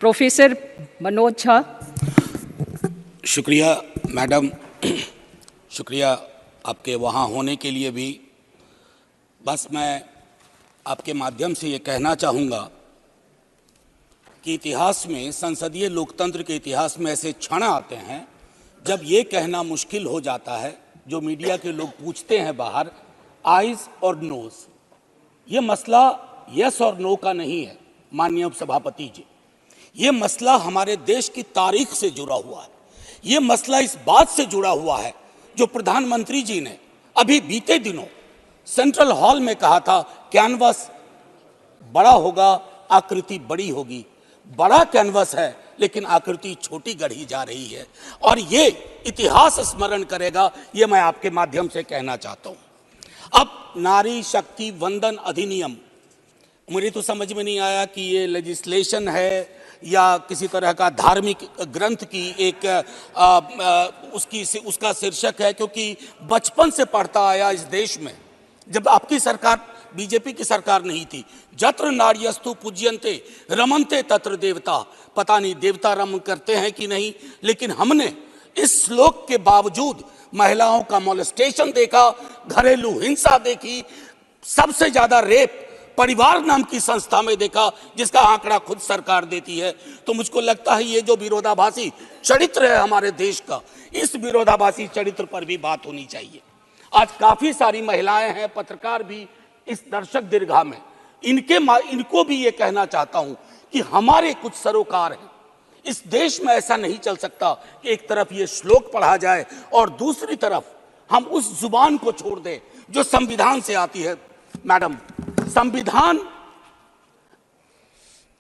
Professor Manoj Jha. शुक्रिया madam, शुक्रिया आपके वहाँ होने के लिए भी। बस मैं आपके माध्यम से ये कहना चाहूँगा कि इतिहास में, संसदीय लोकतंत्र के इतिहास में ऐसे क्षण आते हैं जब ये कहना मुश्किल हो जाता है, जो मीडिया के लोग पूछते हैं बाहर, आइज और नोज। ये मसला यस और नो का नहीं है माननीय उपसभापति जी, ये मसला हमारे देश की तारीख से जुड़ा हुआ है। ये मसला इस बात से जुड़ा हुआ है जो प्रधानमंत्री जी ने अभी बीते दिनों सेंट्रल हॉल में कहा था, कैनवस बड़ा होगा, आकृति बड़ी होगी। बड़ा कैनवस है लेकिन आकृति छोटी गढ़ी जा रही है, और ये इतिहास स्मरण करेगा, ये मैं आपके माध्यम से कहना चाहता हूं। अब नारी शक्ति वंदन अधिनियम, मुझे तो समझ में नहीं आया कि ये लेजिस्लेशन है या किसी तरह का धार्मिक ग्रंथ की एक उसका शीर्षक है, क्योंकि बचपन से पढ़ता आया इस देश में, जब आपकी सरकार बीजेपी की सरकार नहीं थी, जत्र नार्यस्तु पूज्यन्ते रमन्ते तत्र देवता। पता नहीं देवता रम करते हैं कि नहीं, लेकिन हमने इस श्लोक के बावजूद महिलाओं का मोलेस्टेशन देखा, घरेलू हिंसा देखी, सबसे ज्यादा रेप परिवार नाम की संस्था में देखा, जिसका आंकड़ा खुद सरकार देती है। तो मुझको लगता है ये जो विरोधाभासी चरित्र है हमारे देश का, इस विरोधाभासी चरित्र पर भी बात होनी चाहिए। आज काफी सारी महिलाएं हैं, पत्रकार भी इस दर्शक दीर्घा में, इनको भी ये कहना चाहता हूं कि हमारे कुछ सरोकार हैं। इस देश में ऐसा नहीं चल सकता कि एक तरफ ये श्लोक पढ़ा जाए और दूसरी तरफ हम उस जुबान को छोड़ दें जो संविधान से आती है। मैडम, संविधान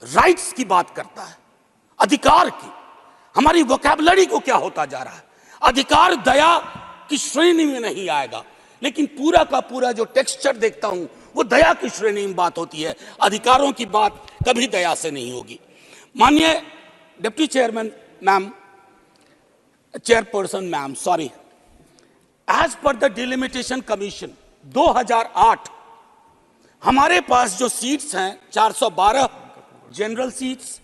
राइट्स की बात करता है, अधिकार की। हमारी वोकैबुलरी को क्या होता जा रहा है? अधिकार दया की श्रेणी में नहीं आएगा, लेकिन पूरा का पूरा जो टेक्सचर देखता हूं वो दया की श्रेणी में बात होती है। अधिकारों की बात कभी दया से नहीं होगी। माननीय deputy chairman ma'am, chairperson ma'am, sorry, as per the delimitation commission 2008 हमारे पास जो सीट्स हैं 412 जनरल सीट्स,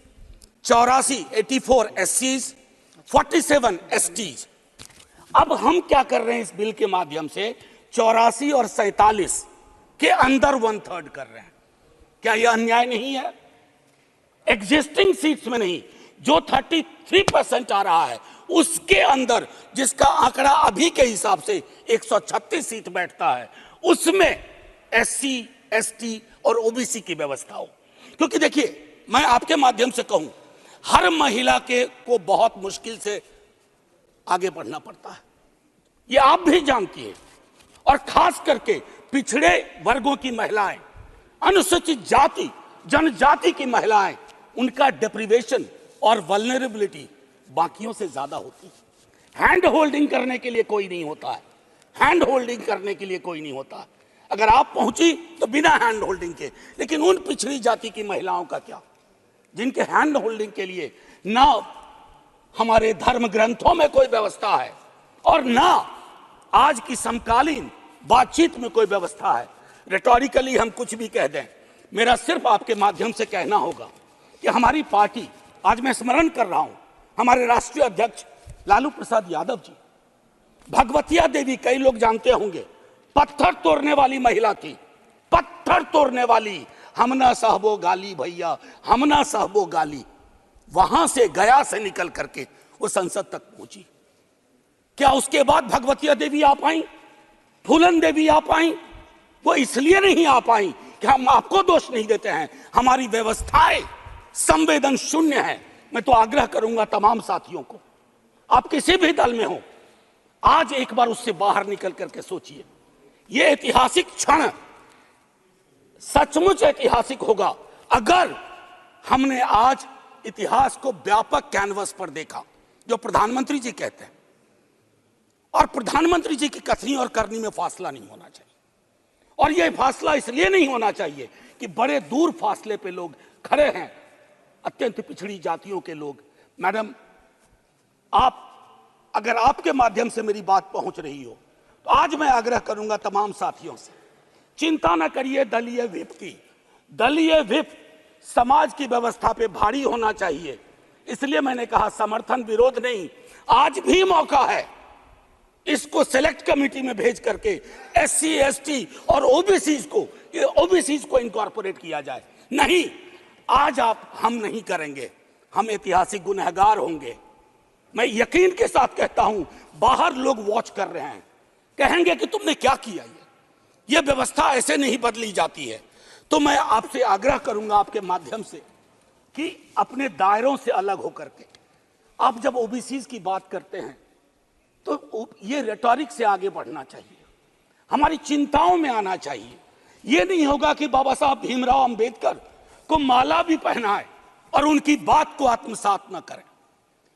84 एससीज, 47 एसटीज। अब हम क्या कर रहे हैं इस बिल के माध्यम से, 84 और 47 के अंदर 1/3 कर रहे हैं। क्या यह अन्याय नहीं है? एग्जिस्टिंग सीट्स में नहीं, जो 33% आ रहा है उसके अंदर, जिसका आंकड़ा अभी के हिसाब से 136 सीट बैठता है, उसमें एससी, एसटी और ओबीसी की व्यवस्था हो। क्योंकि देखिए, मैं आपके माध्यम से कहूं, हर महिला को बहुत मुश्किल से आगे बढ़ना पड़ता है, ये आप भी जानती हैं। और खास करके पिछड़े वर्गों की महिलाएं, अनुसूचित जाति जनजाति की महिलाएं, उनका डिप्रिवेशन और वल्नरेबिलिटी बाकियों से ज्यादा होती है। हैंड होल्डिंग करने के लिए कोई नहीं होता है, हैंड होल्डिंग करने के लिए कोई नहीं होता है। अगर आप पहुंची तो बिना हैंड होल्डिंग के, लेकिन उन पिछड़ी जाति की महिलाओं का क्या, जिनके हैंड होल्डिंग के लिए ना हमारे धर्म ग्रंथों में कोई व्यवस्था है और ना आज की समकालीन बातचीत में कोई व्यवस्था है। रेटोरिकली हम कुछ भी कह दें, मेरा सिर्फ आपके माध्यम से कहना होगा कि हमारी पार्टी, आज मैं स्मरण कर रहा हूं, हमारे राष्ट्रीय अध्यक्ष लालू प्रसाद यादव जी, भगवतिया देवी, कई लोग जानते होंगे, पत्थर तोड़ने वाली महिला थी, पत्थर तोड़ने वाली, हम ना सहबो गाली भैया, हम ना सहबो गाली। वहां से, गया से निकल करके वो संसद तक पहुंची। क्या उसके बाद भगवतिया देवी आ पाई, फूलन देवी आ पाई? वो इसलिए नहीं आ पाई कि हम आपको दोष नहीं देते हैं, हमारी व्यवस्थाएं संवेदन शून्य है। मैं तो आग्रह करूंगा तमाम साथियों को, आप किसी भी दल में हो, आज एक बार उससे बाहर निकल करके सोचिए। यह ऐतिहासिक क्षण सचमुच ऐतिहासिक होगा अगर हमने आज इतिहास को व्यापक कैनवस पर देखा, जो प्रधानमंत्री जी कहते हैं। और प्रधानमंत्री जी की कथनी और करनी में फासला नहीं होना चाहिए, और यह फासला इसलिए नहीं होना चाहिए कि बड़े दूर फासले पे लोग खड़े हैं, अत्यंत पिछड़ी जातियों के लोग। मैडम, आप, अगर आपके माध्यम से मेरी बात पहुंच रही हो, तो आज मैं आग्रह करूंगा तमाम साथियों से, चिंता न करिए दलीय व्हिप की। दलीय व्हिप समाज की व्यवस्था पे भारी होना चाहिए। इसलिए मैंने कहा समर्थन विरोध नहीं, आज भी मौका है इसको सेलेक्ट कमेटी में भेज करके एससी एसटी और ओबीसी को इनकॉर्पोरेट किया जाए। नहीं, आज हम नहीं करेंगे, हम ऐतिहासिक गुनहगार होंगे। मैं यकीन के साथ कहता हूं, बाहर लोग वॉच कर रहे हैं, कहेंगे कि तुमने क्या किया। ये व्यवस्था ऐसे नहीं बदली जाती है। तो मैं आपसे आग्रह करूंगा आपके माध्यम से कि अपने दायरों से अलग होकर के आप जब ओबीसी की बात करते हैं तो ये रेटोरिक से आगे बढ़ना चाहिए, हमारी चिंताओं में आना चाहिए। ये नहीं होगा कि बाबा साहब भीमराव अंबेडकर को माला भी पहनाए और उनकी बात को आत्मसात न करें।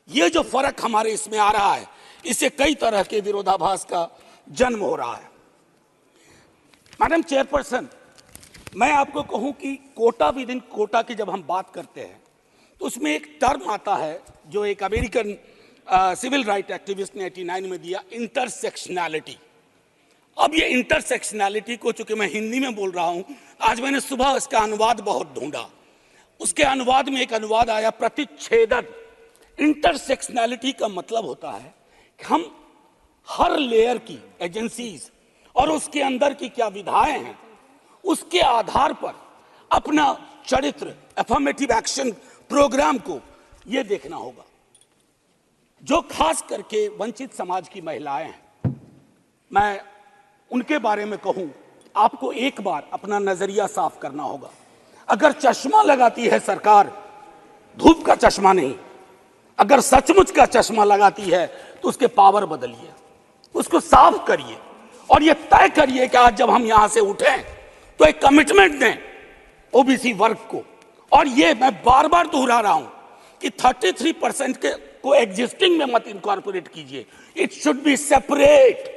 ये जो फर्क हमारे इसमें आ रहा है, इससे कई तरह के विरोधाभास का जन्म हो रहा है। मैडम चेयरपर्सन, मैं आपको कहूं कि कोटा विद इन कोटा की जब हम बात करते हैं तो उसमें एक टर्म आता है जो एक अमेरिकन सिविल राइट एक्टिविस्ट ने 89 में दिया, इंटरसेक्शनैलिटी। अब ये इंटरसेक्शनैलिटी को, चूंकि मैं हिंदी में बोल रहा हूं, आज मैंने सुबह इसका अनुवाद बहुत ढूंढा, उसके अनुवाद में एक अनुवाद आया प्रतिच्छेदन। इंटरसेक्शनैलिटी का मतलब होता है कि हम हर लेयर की एजेंसीज और उसके अंदर की क्या विधाएं हैं उसके आधार पर अपना चरित्र, अफर्मेटिव एक्शन प्रोग्राम को यह देखना होगा। जो खास करके वंचित समाज की महिलाएं हैं, मैं उनके बारे में कहूं, आपको एक बार अपना नजरिया साफ करना होगा। अगर चश्मा लगाती है सरकार, धूप का चश्मा नहीं, अगर सचमुच का चश्मा लगाती है तो उसके पावर बदलिए, उसको साफ करिए और यह तय करिए कि आज जब हम यहां से उठें तो एक कमिटमेंट दें ओबीसी वर्ग को। और ये मैं बार बार दोहरा रहा हूं कि 33% के को एग्जिस्टिंग में मत इनकॉर्पोरेट कीजिए, इट शुड बी सेपरेट।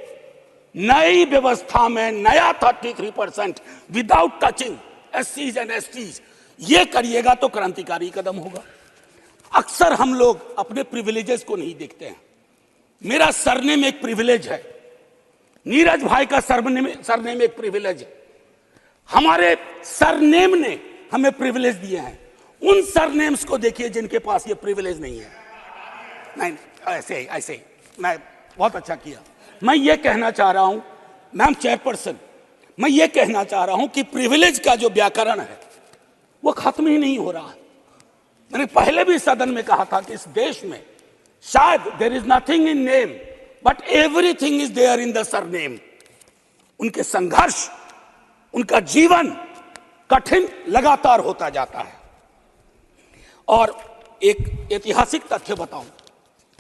नई व्यवस्था में नया 33% विदाउट टचिंग एससीज एंड एसटीज, ये करिएगा तो क्रांतिकारी कदम होगा। अक्सर हम लोग अपने प्रिविलेजेस को नहीं देखते हैं। मेरा सरनेम एक प्रिविलेज है, नीरज भाई का सरनेम एक प्रिविलेज है। हमारे सरनेम ने हमें प्रिविलेज दिए हैं। उन सरनेम्स को देखिए जिनके पास ये प्रिविलेज नहीं है। नहीं, ऐसे ही मैं बहुत अच्छा किया। मैं ये कहना चाह रहा हूं मैम चेयरपर्सन, मैं ये कहना चाह रहा हूं कि प्रिविलेज का जो व्याकरण है वो खत्म ही नहीं हो रहा है। मैंने पहले भी सदन में कहा था कि इस देश में शायद there is nothing in name but everything is there in the surname. उनके संघर्ष, उनका जीवन कठिन लगातार होता जाता है। और एक ऐतिहासिक तथ्य बताऊं,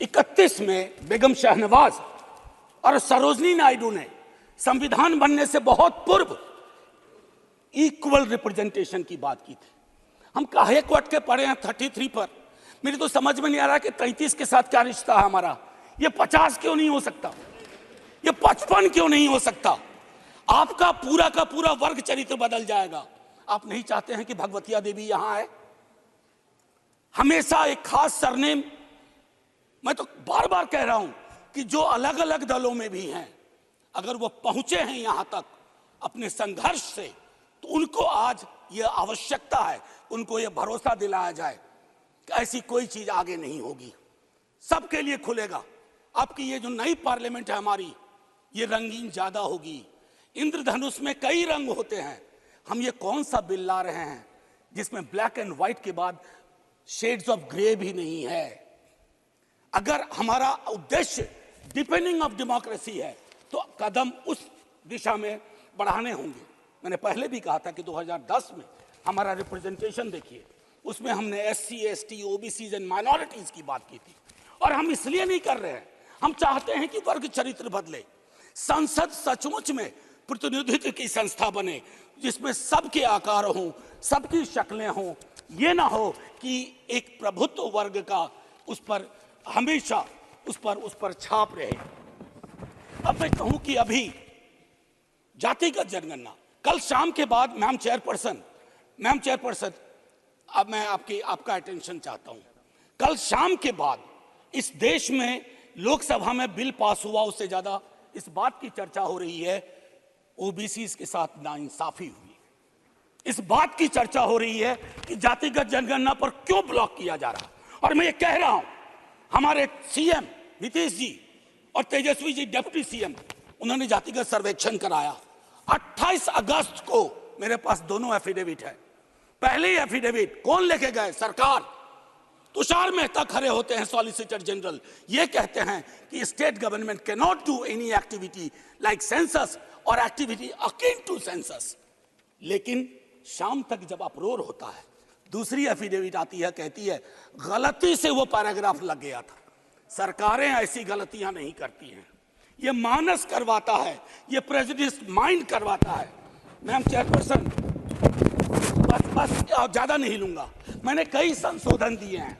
31 में बेगम शहनवाज और सरोजनी नायडू ने संविधान बनने से बहुत पूर्व इक्वल रिप्रेजेंटेशन की बात की थी। हम काहे को अटके पड़े हैं 33 पर। मेरी तो समझ में नहीं आ रहा कि 33 के साथ क्या रिश्ता है हमारा। ये 50 क्यों नहीं हो सकता, ये 55 क्यों नहीं हो सकता। आपका पूरा का पूरा वर्ग चरित्र बदल जाएगा। आप नहीं चाहते हैं कि भगवतिया देवी यहां आए, हमेशा एक खास सरनेम। मैं तो बार बार कह रहा हूं कि जो अलग अलग दलों में भी हैं, अगर वो पहुंचे हैं यहां तक अपने संघर्ष से, तो उनको आज ये आवश्यकता है, उनको ये भरोसा दिलाया जाए कि ऐसी कोई चीज आगे नहीं होगी, सबके लिए खुलेगा। आपकी ये जो नई पार्लियामेंट है हमारी, ये रंगीन ज्यादा होगी। इंद्रधनुष में कई रंग होते हैं। हम ये कौन सा बिल ला रहे हैं जिसमें ब्लैक एंड व्हाइट के बाद शेड्स ऑफ ग्रे भी नहीं है। अगर हमारा उद्देश्य डिपेंडिंग ऑफ डेमोक्रेसी है तो कदम उस दिशा में बढ़ाने होंगे। मैंने पहले भी कहा था कि 2010 में हमारा रिप्रेजेंटेशन देखिए, उसमें हमने SC, ST, OBC and minorities की बात की थी। और हम इसलिए नहीं कर रहे हैं, हम चाहते हैं कि वर्ग चरित्र बदले, संसद सचमुच में प्रतिनिधित्व की संस्था बने जिसमें सबके आकार हों, सबकी शक्लें हों। ये ना हो कि एक प्रभुत्व वर्ग का उस पर हमेशा उस पर छाप रहे। अब मैं कहूं कि अभी जातिगत जनगणना कल शाम के बाद, मैम चेयरपर्सन, अब मैं आपका अटेंशन चाहता हूं। कल शाम के बाद इस देश में लोकसभा में बिल पास हुआ, उससे ज्यादा इस बात की चर्चा हो रही है ओबीसी के साथ नाइंसाफी हुई। इस बात की चर्चा हो रही है कि जातिगत जनगणना पर क्यों ब्लॉक किया जा रहा है। और मैं ये कह रहा हूं, हमारे सीएम नीतीश जी और तेजस्वी जी डिप्टी सीएम, उन्होंने जातिगत सर्वेक्षण कराया। 28 अगस्त को मेरे पास दोनों एफिडेविट है। पहले एफिडेविट कौन लेके गए? सरकार। तुषार मेहता खड़े होते हैं, सॉलिसिटर जनरल, ये कहते हैं कि state government can not do any activity like census और एक्टिविटी अकिन टू सेंसस। लेकिन शाम तक जब अप्रोर होता है, दूसरी एफिडेविट आती है, कहती है गलती से वो पैराग्राफ लग गया था। सरकारें ऐसी गलतियां नहीं करती हैं, ये मानस करवाता है, ये प्रेजुडिस माइंड करवाता है। मैम चेयरपर्सन, बस ज्यादा नहीं लूंगा। मैंने कई संशोधन दिए हैं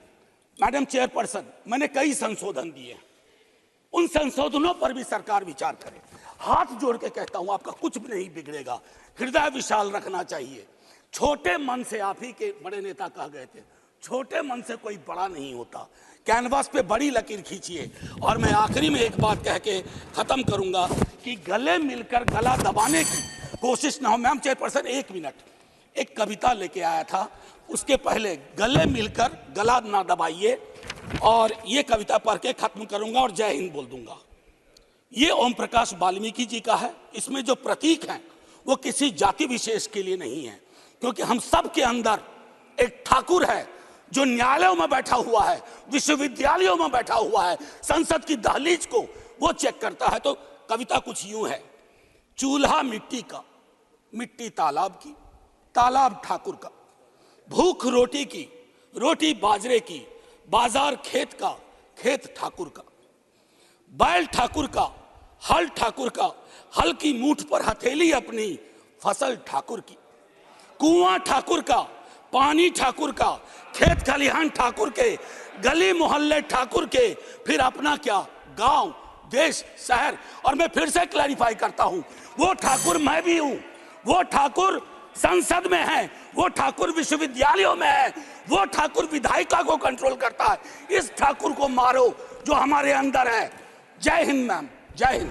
मैडम चेयरपर्सन, मैंने कई संशोधन दिए हैं। उन संशोधनों पर भी सरकार विचार करे। हाथ जोड़ के कहता हूं, आपका कुछ भी नहीं बिगड़ेगा। हृदय विशाल रखना चाहिए। छोटे मन से, आप ही के बड़े नेता कह गए थे, छोटे मन से कोई बड़ा नहीं होता। कैनवास पे बड़ी लकीर खींचिए। और मैं आखिरी में एक बात कह के खत्म करूंगा कि गले मिलकर गला दबाने की कोशिश ना हो। मैम चेयरपर्सन, 1 मिनट, एक कविता लेके आया था, उसके पहले गले मिलकर गला ना दबाइए। और ये कविता पढ़ के खत्म करूंगा और जय हिंद बोल दूंगा। ये ओम प्रकाश वाल्मीकि जी का है। इसमें जो प्रतीक हैं वो किसी जाति विशेष के लिए नहीं है, क्योंकि हम सब के अंदर एक ठाकुर है जो न्यायालयों में बैठा हुआ है, विश्वविद्यालयों में बैठा हुआ है, संसद की दहलीज को वो चेक करता है। तो कविता कुछ यूं है। चूल्हा मिट्टी का, मिट्टी तालाब की, तालाब ठाकुर का, भूख रोटी की, रोटी बाजरे की, बाजार खेत का, खेत ठाकुर का, बैल ठाकुर का, हल ठाकुर का, हल की मूठ पर हथेली अपनी, फसल ठाकुर की, कुआं ठाकुर का, पानी ठाकुर का, खेत खलिहान ठाकुर के, गली मोहल्ले ठाकुर के, फिर अपना क्या, गांव, देश, शहर। और मैं फिर से क्लैरिफाई करता हूं, वो ठाकुर मैं भी हूं, वो ठाकुर संसद में है, वो ठाकुर विश्वविद्यालयों में है, वो ठाकुर विधायिका को कंट्रोल करता है। इस ठाकुर को मारो जो हमारे अंदर है। जय हिंद मैम, जय हिंद।